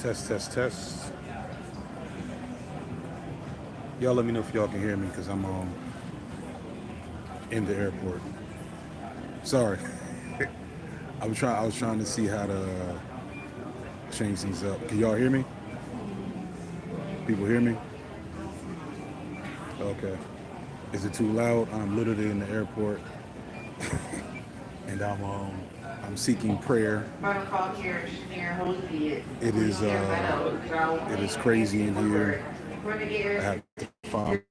Test, test, test. Y'all let me know if y'all can hear me because I'm in the airport. Sorry. I was trying to see how to change things up. Can y'all hear me? People hear me? Okay. Is it too loud? I'm literally in the airport and I'm seeking prayer. It is crazy in here. I have to find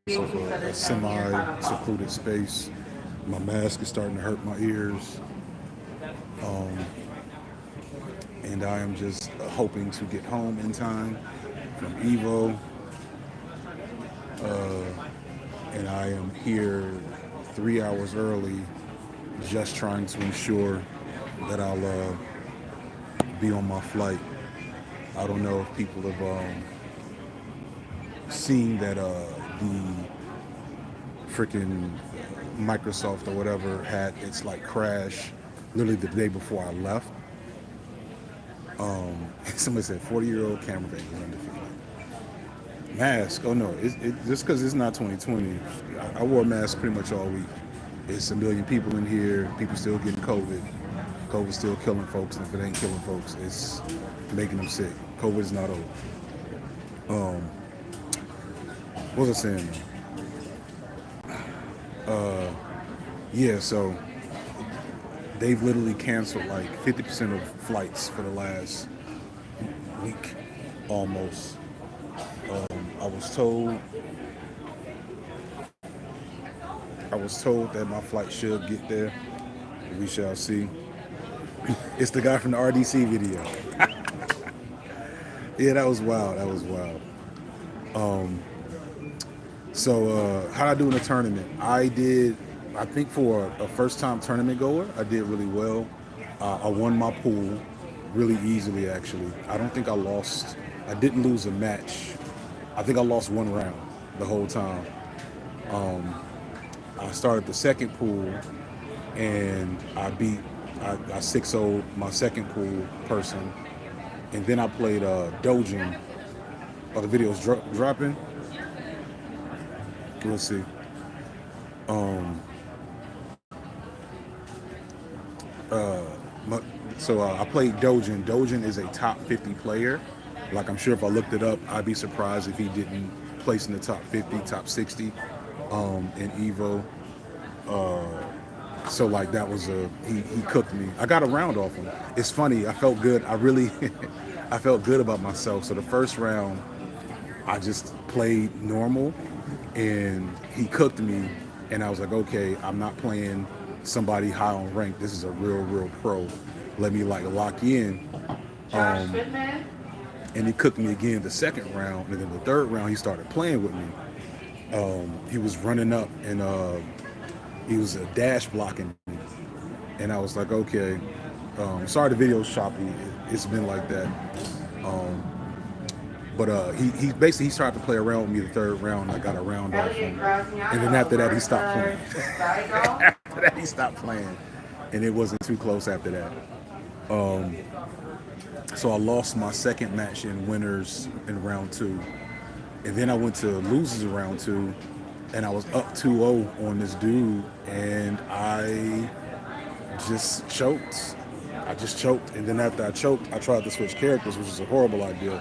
myself a semi-secluded space. My mask is starting to hurt my ears, um, and I am just hoping to get home in time from Evo. And I am here 3 hours early, just trying to ensure that I'll be on my flight. I don't know if people have seen that the freaking Microsoft or whatever had its like crash literally the day before I left. Somebody said 40-year-old camera baby is undefeated. Mask. Oh no, just because it's not 2020. I wore a mask pretty much all week. It's a million people in here. People still getting COVID. COVID's still killing folks, and if it ain't killing folks, it's making them sick. COVID is not over. What was I saying? Yeah, so they've literally canceled like 50% of flights for the last week, almost. I was told that my flight should get there. We shall see. It's the guy from the RDC video. Yeah, that was wild. That was wild. So how I do in a tournament? I think for a first time tournament goer, I did really well. I won my pool really easily, actually. I don't think I lost. I didn't lose a match. I think I lost one round the whole time. I started the second pool and I 6-0'd my second pool person. And then I played Dojin. Oh, the video's dropping? Let's see. I played Dojin. Dojin is a top 50 player. Like, I'm sure if I looked it up, I'd be surprised if he didn't place in the top 50, top 60 in Evo. So like that was he cooked me. I got a round off him. It's funny. I felt good. I really I felt good about myself. So the first round, I just played normal, and he cooked me. And I was like, okay, I'm not playing somebody high on rank. This is a real pro. Let me like lock in. And he cooked me again the second round, and then the third round he started playing with me. He was running up and he was dash blocking me, and I was like, okay. Sorry, the video's choppy. It's been like that. But he basically started to play around with me the third round. And I got a round off him, and then after that he stopped playing. After that he stopped playing, and it wasn't too close after that. So I lost my second match in winners in round two, and then I went to losers in round two, and I was up 2-0 on this dude, and I just choked. And then after I choked, I tried to switch characters, which was a horrible idea.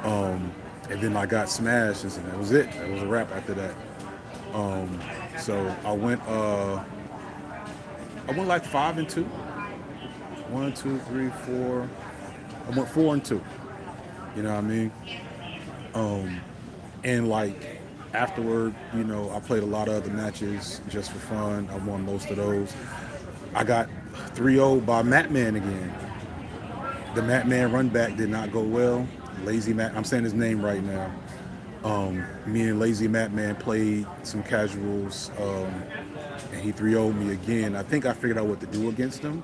And then I got smashed, and that was it. That was a wrap after that. So I went like 5-2. 1, 2, 3, 4. I went 4-2. You know what I mean? And like afterward, I played a lot of other matches just for fun. I won most of those. I got 3-0 by Matman again. The Matman run back did not go well. Lazy Matt, I'm saying his name right now. Me and Lazy Matman played some casuals, and he 3-0'd me again. I think I figured out what to do against him,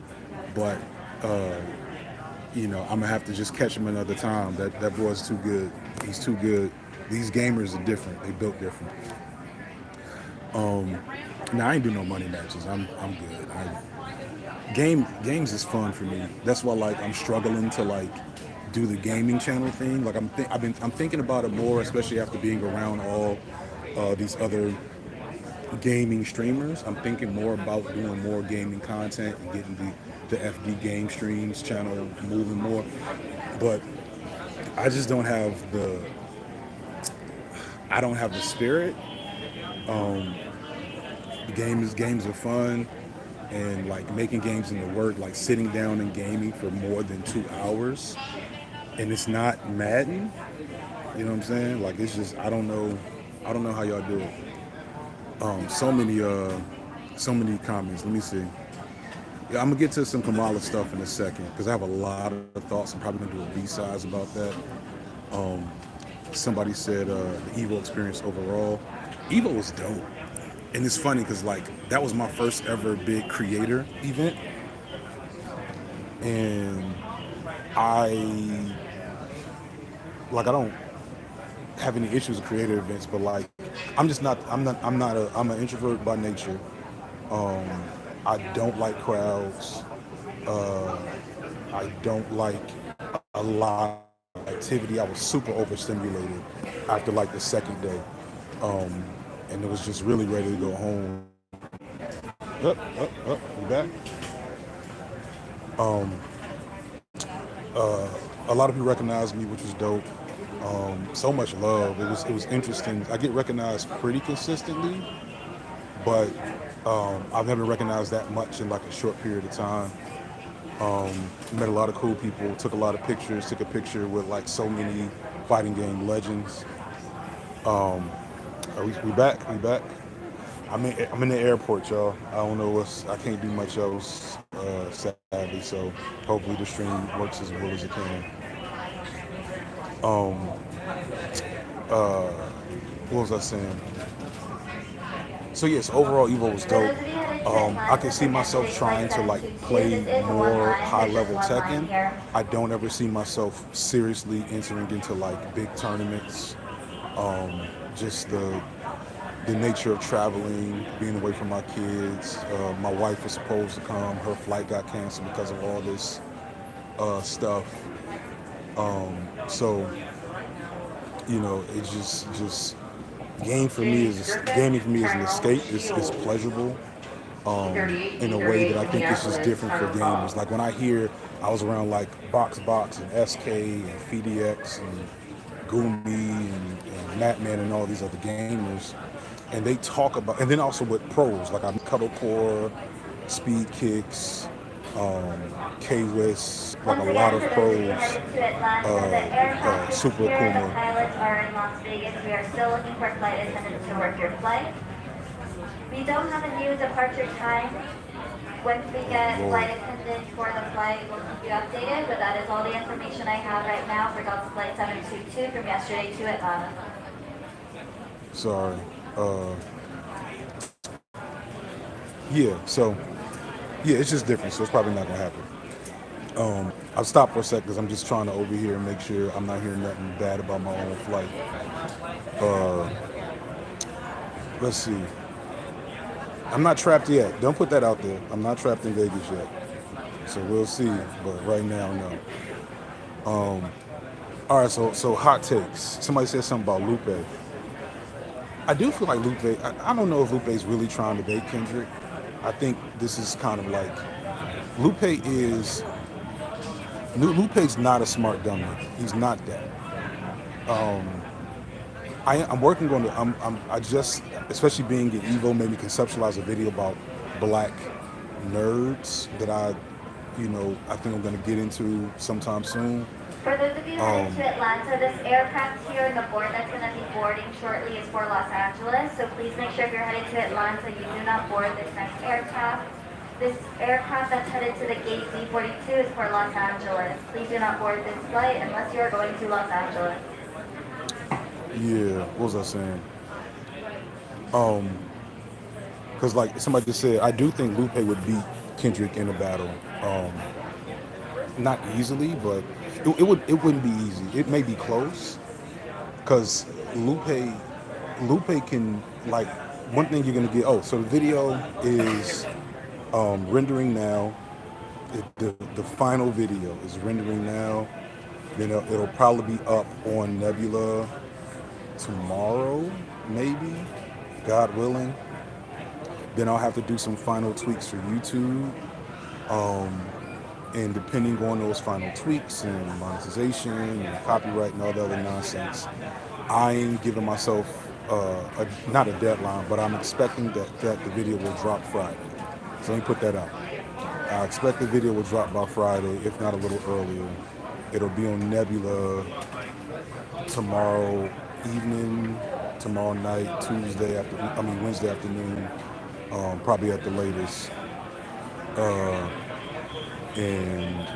but I'm gonna have to just catch him another time. That boy's too good. He's too good. These gamers are different. They built different. Now I ain't do no money matches. I'm good. Games is fun for me. That's why like I'm struggling to like do the gaming channel thing. Like I'm thinking about it more, especially after being around all these other gaming streamers. I'm thinking more about doing more gaming content and getting the FD game streams channel moving more. But I just don't have the spirit. Um, games are fun, and like making games in the work, like sitting down and gaming for more than 2 hours, and it's not Madden. You know what I'm saying? Like it's just I don't know how y'all do it. So many comments. Let me see. Yeah, I'm gonna get to some Kamala stuff in a second because I have a lot of thoughts. I'm probably gonna do a B-sides about that. Um, Somebody said the Evo experience overall. Evo was dope, and it's funny because like that was my first ever big creator event, and I I don't have any issues with creator events, but like I'm an introvert by nature. Um, I don't like crowds. Uh, I don't like a lot of activity. I was super overstimulated after like the second day, um, and it was just really ready to go home. You back? Um, a lot of people recognized me, which was dope. So much love. It was interesting. I get recognized pretty consistently, but I've never recognized that much in like a short period of time. Met a lot of cool people. Took a lot of pictures. Took a picture with like so many fighting game legends. Um, we back? We back? I'm in the airport, y'all. I don't know I can't do much else, sadly. So hopefully the stream works as well as it can. Um, uh, what was I saying? So yes, overall Evo was dope. I can see myself trying to like play more high level Tekken. I don't ever see myself seriously entering into like big tournaments. Just the nature of traveling, being away from my kids. My wife was supposed to come. Her flight got canceled because of all this stuff. So it's just gaming for me is an escape. It's pleasurable in a way that I think it's just different for gamers. Like when I hear I was around like Box and SK and FDX and Goomy and Matman and all these other gamers, and they talk about, and then also with pros like I'm Cuddlecore, Speed Kicks, K-Wiss, like a lot of pros, Super Akuma. Pilots are in Las Vegas. We are still looking for flight attendants to work your flight. We don't have a new departure time. Once we get flight attendants for the flight, we'll keep you updated, but that is all the information I have right now for Delta Flight 722 from yesterday to Atlanta. Sorry. Yeah, it's just different, so it's probably not gonna happen. I'll stop for a sec because I'm just trying to overhear and make sure I'm not hearing nothing bad about my own flight. Uh, let's see. I'm not trapped yet. Don't put that out there. I'm not trapped in Vegas yet. So we'll see. But right now, no. All right, so hot takes. Somebody said something about Lupe. I do feel like Lupe, I don't know if Lupe is really trying to bait Kendrick. I think this is kind of like, Lupe is, Lupe's not a smart dummy. He's not that. Um, I'm working on I just, especially being at Evo, made me conceptualize a video about black nerds that I think I'm going to get into sometime soon. For those of you headed to Atlanta, this aircraft here and the board that's going to be boarding shortly is for Los Angeles. So please make sure if you're headed to Atlanta, you do not board this next aircraft. This aircraft that's headed to the gate Z42 is for Los Angeles. Please do not board this flight unless you are going to Los Angeles. Yeah, what was I saying? Because like somebody just said, I do think Lupe would beat Kendrick in a battle. Not easily, but it wouldn't be easy. It may be close, because Lupe can, like, one thing you're gonna get. Oh, so the video is rendering now. The final video is rendering now. Then it'll probably be up on Nebula tomorrow, maybe, God willing. Then I'll have to do some final tweaks for YouTube. Um, and depending on those final tweaks and monetization and copyright and all the other nonsense, I'm giving myself not a deadline, but I'm expecting that the video will drop Friday. So let me put that out. I expect the video will drop by Friday, if not a little earlier. It'll be on Nebula tomorrow evening, tomorrow night, Wednesday afternoon, probably at the latest. Uh, and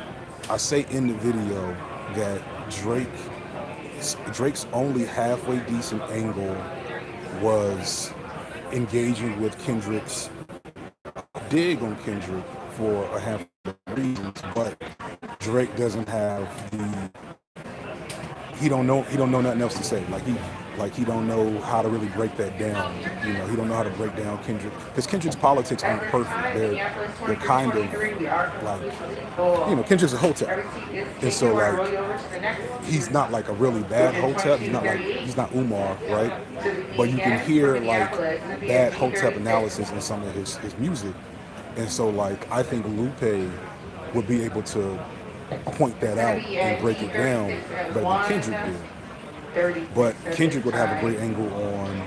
I say in the video that Drake's only halfway decent angle was engaging with Kendrick's dig on Kendrick for a handful of reasons, but Drake doesn't have the he don't know nothing else to say. He don't know how to really break that down. He don't know how to break down Kendrick because Kendrick's politics aren't perfect. They're kind of like Kendrick's a hotep, and so like he's not like a really bad hotep. He's not Umar, right? But you can hear like bad hotep analysis in some of his music, and so like I think Lupe would be able to point that out and break it down better than Kendrick did. But Kendrick would have a great angle on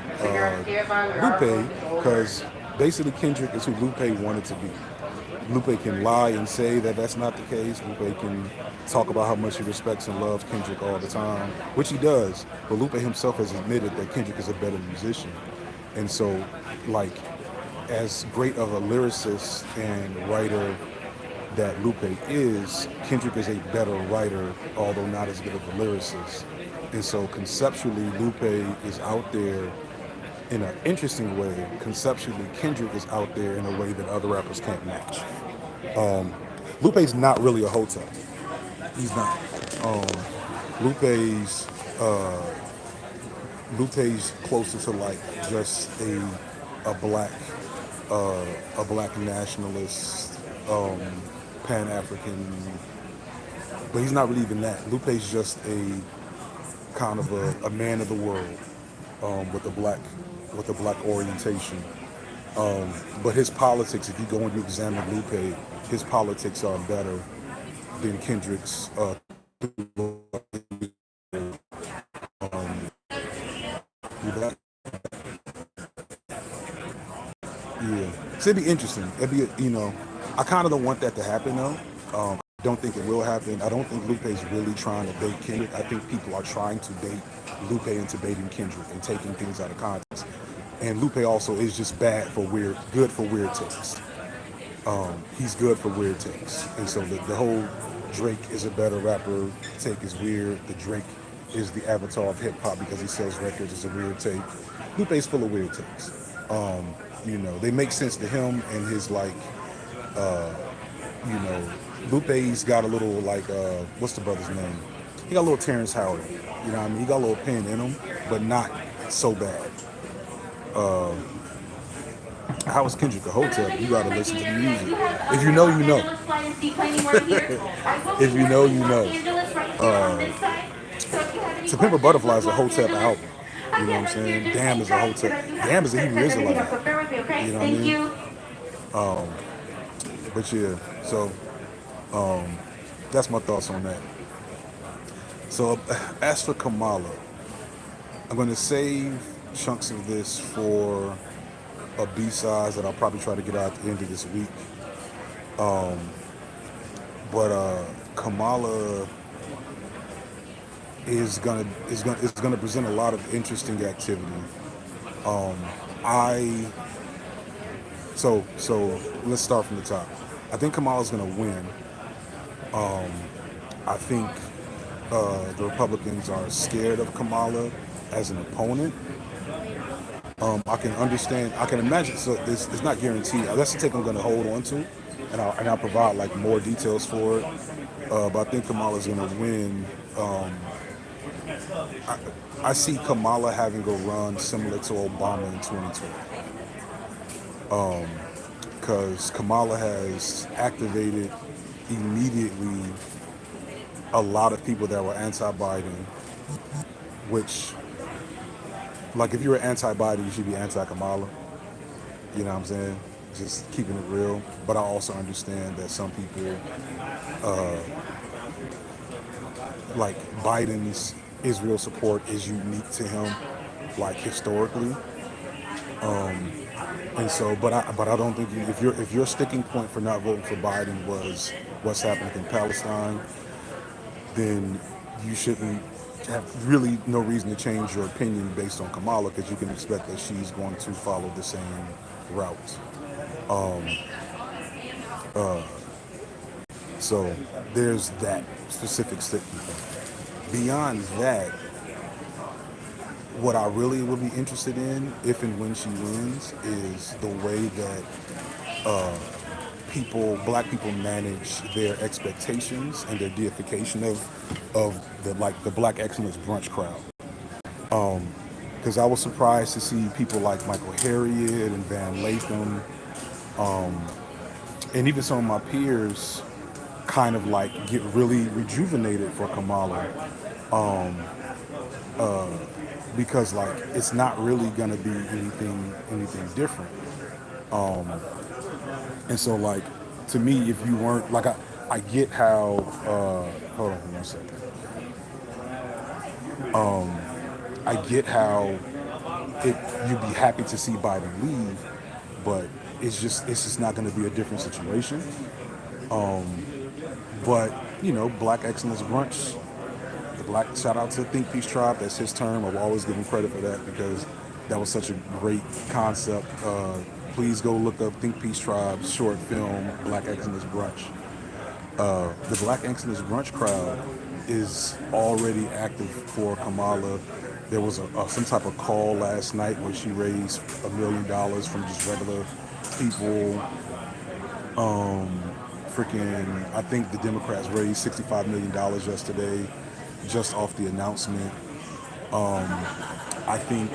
Lupe because basically Kendrick is who Lupe wanted to be. Lupe can lie and say that that's not the case. Lupe can talk about how much he respects and loves Kendrick all the time, which he does. But Lupe himself has admitted that Kendrick is a better musician. And so, like, as great of a lyricist and writer that Lupe is, Kendrick is a better writer, although not as good of a lyricist. And so conceptually, Lupe is out there in an interesting way. Conceptually, Kendrick is out there in a way that other rappers can't match. Lupe's not really a hotep. He's not. Lupe's Lupe's closer to like just a black nationalist, Pan-African, but he's not really even that. Lupe's just a kind of a man of the world, with a black orientation. But his politics, if you go and you examine Lupe, his politics are better than Kendrick's. That, yeah, so it'd be interesting. I kind of don't want that to happen though. I don't think it will happen. I don't think Lupe's really trying to bait Kendrick. I think people are trying to bait Lupe into baiting Kendrick and taking things out of context. And Lupe also is just good for weird takes. He's good for weird takes. And so the whole Drake is a better rapper take is weird. The Drake is the avatar of hip hop because he sells records is a weird take. Lupe's full of weird takes. They make sense to him and his like, Lupe's got a little like, what's the brother's name? He got a little Terrence Howard. You know what I mean? He got a little pen in him, but not so bad. How is Kendrick a hotep? You gotta listen to the music. If you know, you know. If you know, you know. To Pimp a Butterfly is a hotep album. You know what I'm saying? Damn is a hotep. Damn is a Hebrew Israelite. You know what I mean? But yeah, so that's my thoughts on that. So as for Kamala, I'm going to save chunks of this for a B-sides that I'll probably try to get out at the end of this week. But Kamala is gonna present a lot of interesting activity. So let's start from the top. I think Kamala's gonna win. I think the Republicans are scared of Kamala as an opponent. I can imagine. So it's not guaranteed. That's the take I'm going to hold on to, and I'll provide like more details for it. But I think Kamala's going to win. I see Kamala having a run similar to Obama in 2020, because Kamala has activated immediately a lot of people that were anti-Biden, which, like, if you were anti-Biden, you should be anti-Kamala. You know what I'm saying? Just keeping it real. But I also understand that some people, like Biden's Israel support is unique to him, like historically. And so, but I don't think if your sticking point for not voting for Biden was what's happening in Palestine, then you shouldn't have really no reason to change your opinion based on Kamala, because you can expect that she's going to follow the same route. So there's that specific sticking point. Beyond that, what I really would be interested in, if and when she wins, is the way that black people manage their expectations and their deification of the black excellence brunch crowd. Because I was surprised to see people like Michael Harriot and Van Lathan, and even some of my peers kind of like get really rejuvenated for Kamala, because like it's not really gonna be anything different. And so like, to me, if you weren't like, I get how hold on for 1 second. I get how you'd be happy to see Biden leave, but it's just not going to be a different situation. But Black Excellence Brunch, shout out to Think Peace Tribe. That's his term. I've always given credit for that because that was such a great concept. Please go look up Think Peace Tribe's short film, Black Excellence Brunch. The Black Excellence Brunch crowd is already active for Kamala. There was some type of call last night where she raised $1 million from just regular people. I think the Democrats raised $65 million yesterday just off the announcement. I think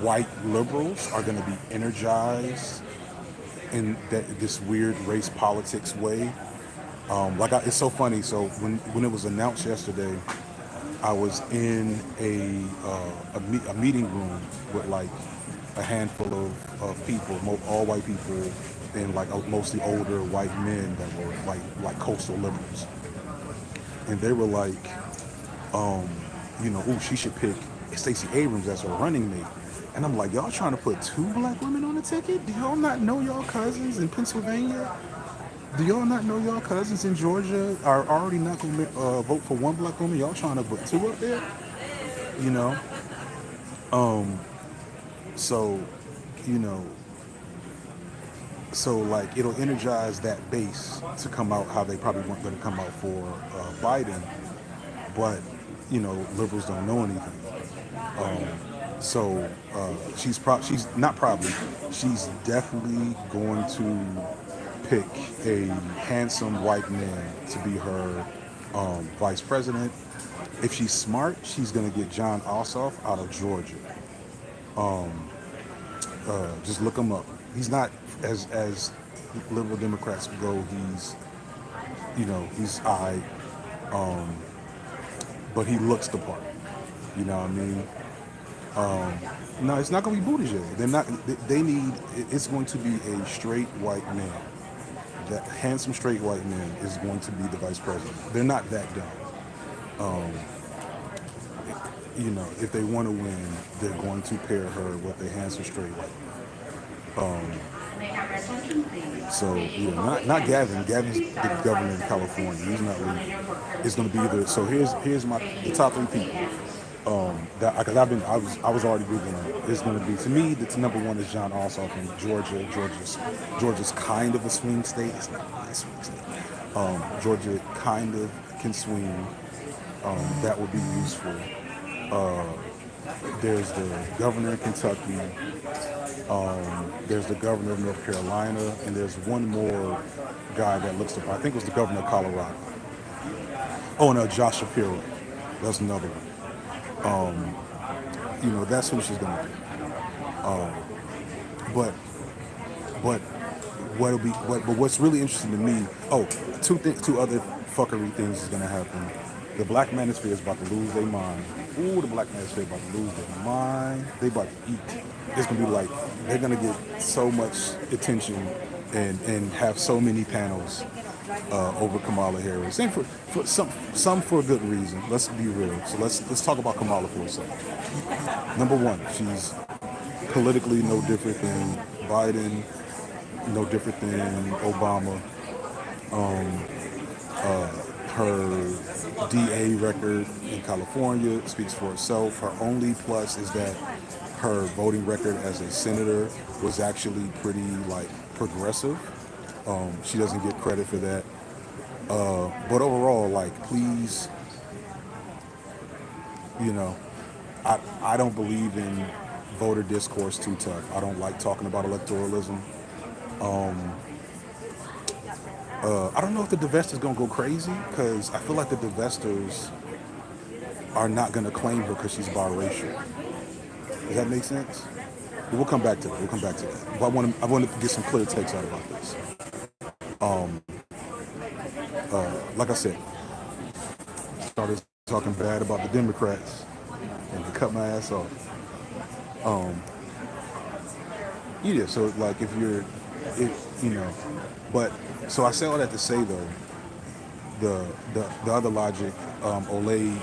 white liberals are going to be energized in this weird race politics way. It's so funny. So when it was announced yesterday, I was in a meeting room with like a handful of people, all white people, and like mostly older white men that were like coastal liberals, and they were like, she should pick Stacey Abrams as her running mate. And I'm like, y'all trying to put 2 black women on the ticket? Do y'all not know y'all cousins in Pennsylvania? Do y'all not know y'all cousins in Georgia are already not going to vote for 1 black woman? Y'all trying to put 2 up there? You know? So, like it'll energize that base to come out how they probably weren't going to come out for Biden. But, liberals don't know anything. She's definitely going to pick a handsome white man to be her vice president. If she's smart, she's going to get John Ossoff out of Georgia. Just look him up. He's not as liberal Democrats go. He's all right, but he looks the part. You know what I mean? No, it's not going to be Buttigieg. They're not. They need. It's going to be a straight white man. That handsome straight white man is going to be the vice president. They're not that dumb. If they want to win, they're going to pair her with a handsome straight white man. Not Gavin. Gavin's the governor of California. He's not leaving. It's going to be either. So here's the top 3 people. I was already googling. It's going to be, to me, the number 1 is John Ossoff in Georgia. Georgia's kind of a swing state. It's not really a swing state. Georgia kind of can swing. That would be useful. There's the governor of Kentucky. There's the governor of North Carolina, and there's one more guy that looks up. I think it was the governor of Colorado. Oh no, Josh Shapiro. That's another one. That's who she's gonna be. But but what's really interesting to me, two other fuckery things is gonna happen. The black manosphere is about to lose their mind. Ooh, the black manosphere about to lose their mind. They about to eat. It's gonna be like they're gonna get so much attention and have so many panels over Kamala Harris, and for some for a good reason. Let's be real. So let's talk about Kamala for a second. Number one, she's politically no different than Biden, no different than Obama. Her DA record in California speaks for itself. Her only plus is that her voting record as a senator was actually pretty like progressive. She doesn't get credit for that. But overall, like, please, you know, I don't believe in voter discourse too tough. I don't like talking about electoralism. I don't know if the divestors gonna go crazy because I feel like the divestors are not gonna claim her because she's biracial. Does that make sense? But we'll come back to that. We'll come back to that. But I want to get some clear takes out about this. Like I said, started talking bad about the Democrats and they cut my ass off. Yeah, so like if you know, but so I say all that to say though, the other logic, Olay.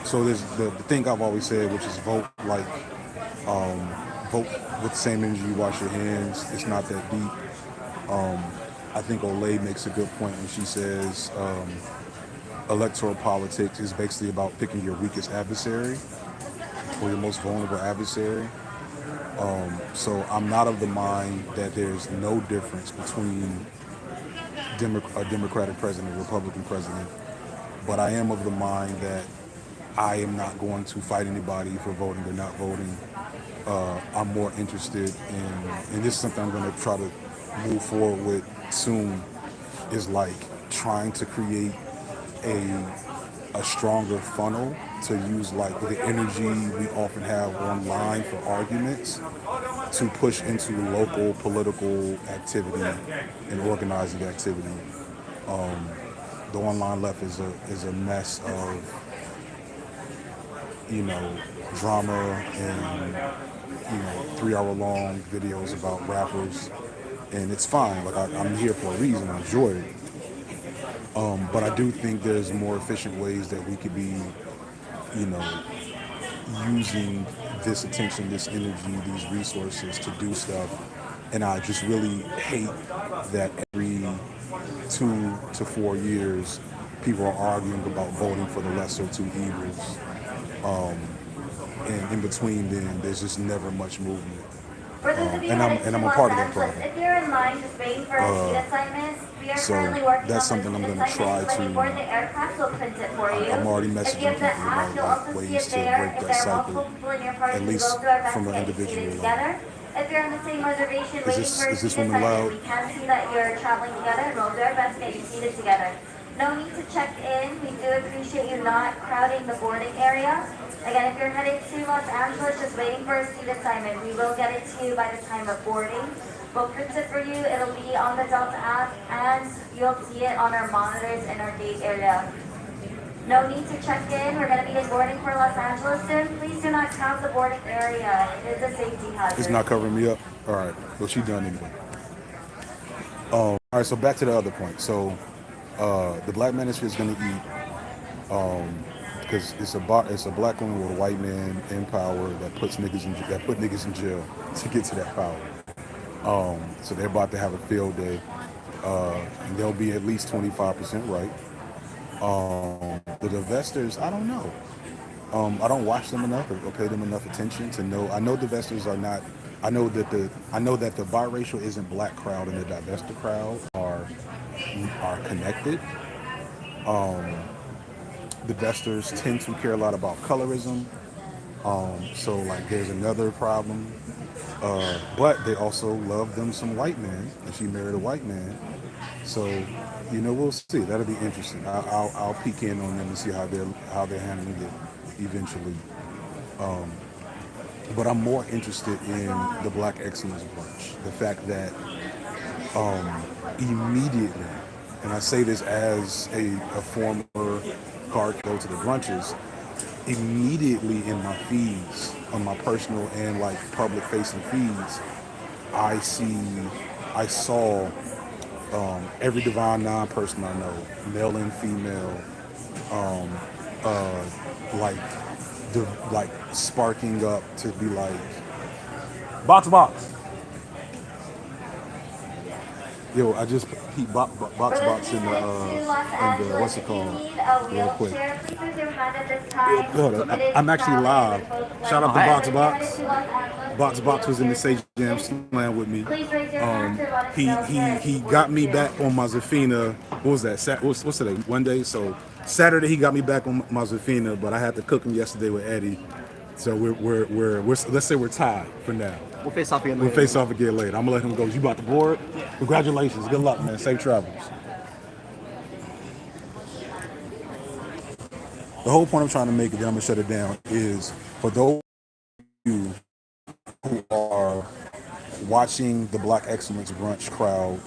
So there's the thing I've always said, which is vote with the same energy you wash your hands. It's not that deep. I think Olay makes a good point when she says electoral politics is basically about picking your weakest adversary or your most vulnerable adversary. So I'm not of the mind that there's no difference between a Democratic president and a Republican president, but I am of the mind that I am not going to fight anybody for voting or not voting. I'm more interested in, and this is something I'm going to try to move forward with soon, is like trying to create a stronger funnel to use like the energy we often have online for arguments to push into local political activity and organizing activity. The online left is a mess of drama and 3 hour long videos about rappers, and it's fine. Like I'm here for a reason. I enjoy it. But I do think there's more efficient ways that we could be, using this attention, this energy, these resources to do stuff. And I just really hate that every 2 to 4 years, people are arguing about voting for the lesser of two evils. And in between then, there's just never much movement. And I'm a part of that problem. If you're in line just waiting for a seat assignment, we are So currently working that's on the something I'm seat going to try assignment. When you board the to. aircraft, we'll print it for you. I'm already If you messaging have the people app, you'll about also like see ways it to there. break If that there are cycle, multiple people in your party, at we least will do our best from to an get you individual seated level. together. If you're on the same reservation waiting for a Is this seat woman assignment, loud? we can see that you're traveling together, and we'll do our best to get you seated together. No need to check in. We do appreciate you not crowding the boarding area. Again, if you're headed to Los Angeles just waiting for a seat assignment, we will get it to you by the time of boarding. We'll print it for you. It'll be on the Delta app, and you'll see it on our monitors in our gate area. No need to check in. We're going to be in boarding for Los Angeles soon. Please do not crowd the boarding area. It is a safety hazard. It's not covering me up. All right. Well, she done anyway. All right. So back to the other point. So the black manosphere is going to eat because it's a black woman with a white man in power that put niggas in jail to get to that power. So they're about to have a field day, and they'll be at least 25% right. The divestors, I don't know. I don't watch them enough or pay them enough attention to know. I know divestors are not. I know that the biracial isn't black crowd and the divestor crowd are connected. Divestors tend to care a lot about colorism. So like there's another problem. But they also love them some white man, and she married a white man. So, we'll see. That'll be interesting. I'll peek in on them and see how they're handling it eventually. But I'm more interested in the Black Excellence Bunch. The fact that Immediately, and I say this as a former card go to the brunches, immediately in my feeds, on my personal and like public facing feeds, I see, I saw every Divine Nine person I know, male and female, uh, like, like sparking up to be like, box box. Yo, I just peep For box those box of you headed to Los in the Angeles, what's it if you called, need a real quick. wheelchair, please raise your hand at this Yo, time. hold on, It is I'm actually crowded live. with both Shout flights. out to Hi. Box So if you're headed Box. to Los Angeles, Box need Box was in the wheelchairs Sage and Jam assistance, slam with me. please raise your hand to let us He know he here he at got me 42. back on my Zafina. What was that? What's today? One day. So Saturday he got me back on my Zafina, but I had to cook him yesterday with Eddie. So we're let's say we're tied for now. We'll face off again We'll later. face off again later. I'm gonna let him go. You bought the board? Congratulations. Good luck, man. Safe travels. The whole point I'm trying to make, and then I'm gonna shut it down, is for those of you who are watching the Black Excellence Brunch crowd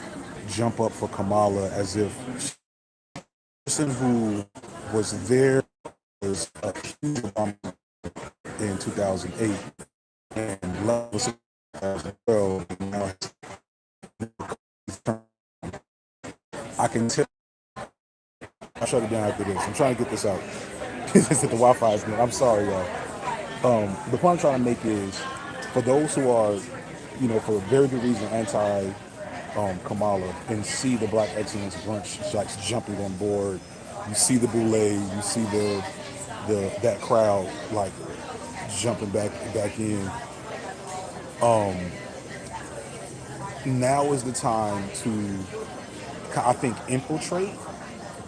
jump up for Kamala as if the person who was there was a huge Obama in 2008 and levels 2012. Now I can tell. I'll shut it down after this. I'm trying to get this out. It's that the Wi-Fi is good. I'm sorry, y'all. The point I'm trying to make is for those who are, for a very good reason, anti Kamala and see the Black Excellence Brunch like jumping on board. You see the boule, you see the that crowd like jumping back in. Now is the time to, I think, infiltrate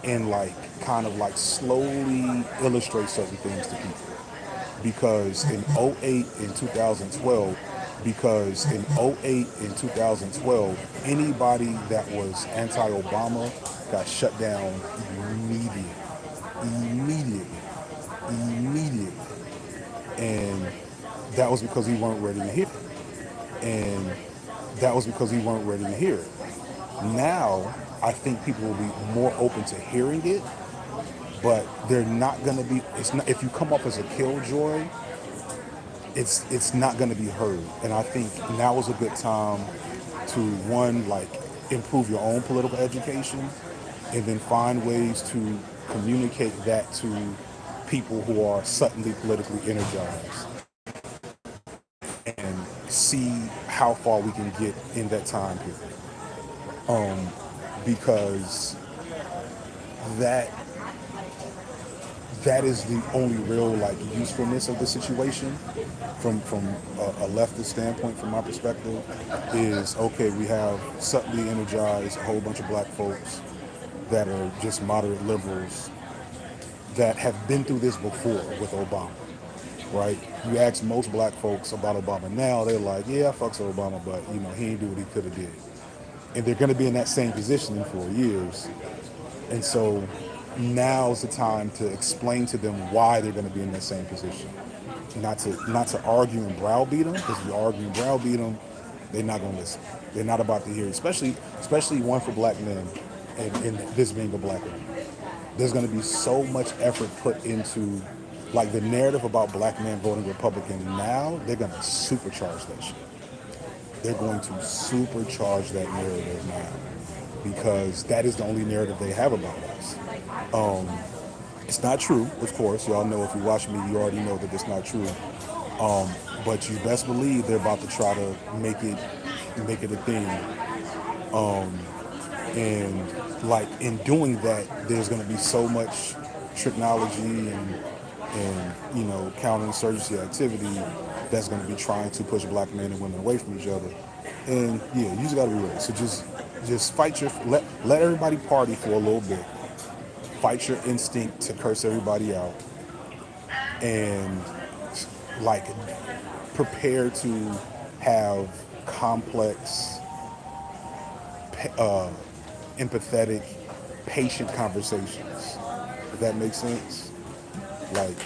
and like kind of like slowly illustrate certain things to people. Because in '08 and 2012, because in '08 and 2012, anybody that was anti-Obama got shut down immediately, immediately, immediately. And that was because we weren't ready to hear it. And that was because we weren't ready to hear it. Now, I think people will be more open to hearing it, but they're not going to be, it's not, if you come up as a killjoy, it's not going to be heard. And I think now is a good time to, one, like improve your own political education, and then find ways to communicate that to people who are suddenly politically energized, and see how far we can get in that time period. Because that that is the only real like usefulness of the situation from a leftist standpoint. From my perspective, is okay, we have suddenly energized a whole bunch of black folks that are just moderate liberals that have been through this before with Obama, right? You ask most black folks about Obama now, they're like, yeah, I fucks with Obama, but he ain't do what he could have did. And they're going to be in that same position in 4 years. And so now's the time to explain to them why they're going to be in that same position. Not to argue and browbeat them, because if you argue and browbeat them, they're not going to listen. They're not about to hear it, especially one for black men, and this being a black woman. There's going to be so much effort put into like the narrative about black men voting Republican. Now they're going to supercharge that shit. They're going to supercharge that narrative now, because that is the only narrative they have about us. It's not true, of course. Y'all know, if you watch me, you already know that it's not true. But you best believe they're about to try to make it a thing. And like in doing that, there's going to be so much technology and counterinsurgency activity that's going to be trying to push black men and women away from each other. And yeah, you just got to be ready. So just fight let everybody party for a little bit. Fight your instinct to curse everybody out, and like prepare to have complex, empathetic, patient conversations. If that makes sense, like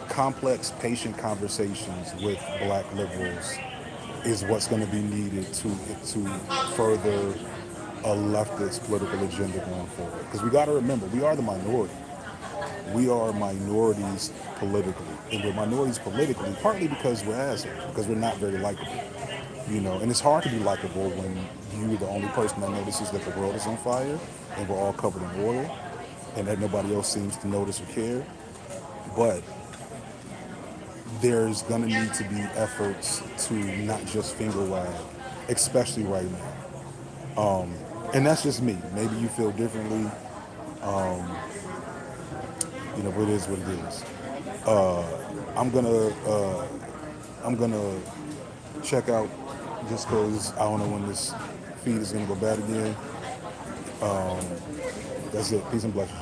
complex, patient conversations with black liberals is what's going to be needed to further a leftist political agenda going forward. Because we got to remember, we are the minority. We are minorities politically, and we're minorities politically partly because we're assholes, because we're not very likable. And it's hard to be likable when you're the only person that notices that the world is on fire and we're all covered in oil and that nobody else seems to notice or care. But there's going to need to be efforts to not just finger wag, especially right now. And that's just me. Maybe you feel differently. But it is what it is. I'm gonna check out just because I don't know when this feed is gonna go bad again. That's it. Peace and blessings.